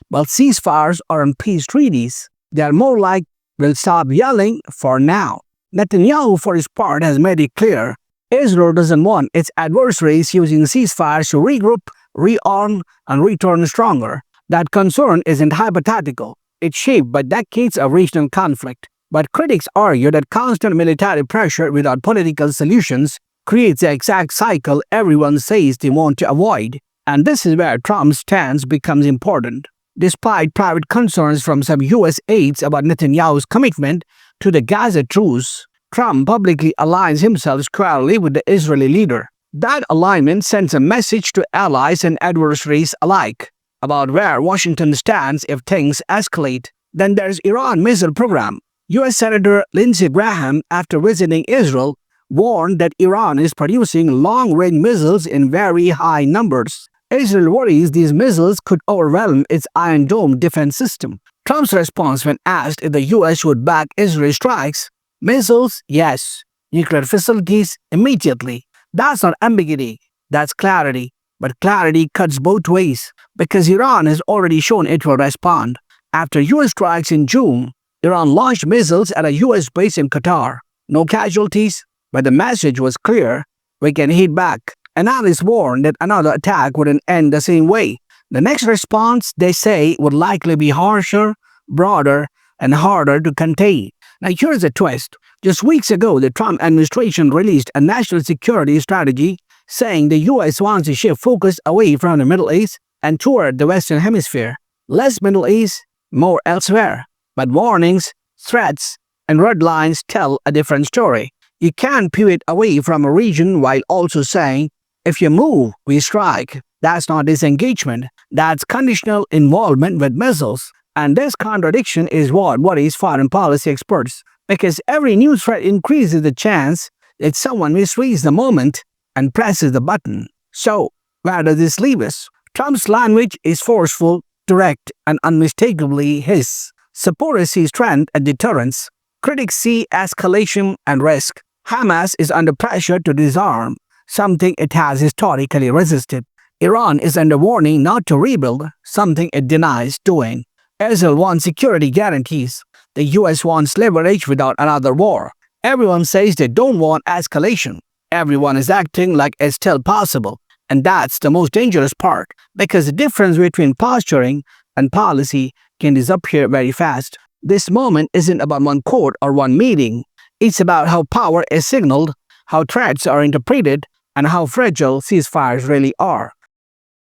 But ceasefires aren't peace treaties. They are more like, we'll stop yelling for now. Netanyahu, for his part, has made it clear Israel doesn't want its adversaries using ceasefires to regroup, rearm, and return stronger. That concern isn't hypothetical. It's shaped by decades of regional conflict. But critics argue that constant military pressure without political solutions creates the exact cycle everyone says they want to avoid. And this is where Trump's stance becomes important. Despite private concerns from some U.S. aides about Netanyahu's commitment to the Gaza truce, Trump publicly aligns himself squarely with the Israeli leader. That alignment sends a message to allies and adversaries alike about where Washington stands if things escalate. Then there's Iran missile program. U.S. Senator Lindsey Graham, after visiting Israel, warned that Iran is producing long-range missiles in very high numbers. Israel worries these missiles could overwhelm its Iron Dome defense system. Trump's response when asked if the U.S. would back Israel strikes: missiles, yes. Nuclear facilities, immediately. That's not ambiguity, that's clarity. But clarity cuts both ways, because Iran has already shown it will respond. After U.S. strikes in June, Iran launched missiles at a U.S. base in Qatar. No casualties, but the message was clear: we can hit back. Analysts warned that another attack wouldn't end the same way. The next response, they say, would likely be harsher, broader, and harder to contain. Now here's a twist. Just weeks ago, the Trump administration released a national security strategy saying the U.S. wants to shift focus away from the Middle East and toward the Western Hemisphere. Less Middle East, more elsewhere. But warnings, threats, and red lines tell a different story. You can't pivot away from a region while also saying, if you move, we strike. That's not disengagement. That's conditional involvement with missiles. And this contradiction is what worries foreign policy experts, because every new threat increases the chance that someone misreads the moment and presses the button. So, where does this leave us? Trump's language is forceful, direct, and unmistakably his. Supporters see strength and deterrence. Critics see escalation and risk. Hamas is under pressure to disarm, something it has historically resisted. Iran is under warning not to rebuild, something it denies doing. Israel wants security guarantees. The U.S. wants leverage without another war. Everyone says they don't want escalation. Everyone is acting like it's still possible. And that's the most dangerous part, because the difference between posturing and policy can disappear very fast. This moment isn't about one court or one meeting. It's about how power is signaled, how threats are interpreted, and how fragile ceasefires really are.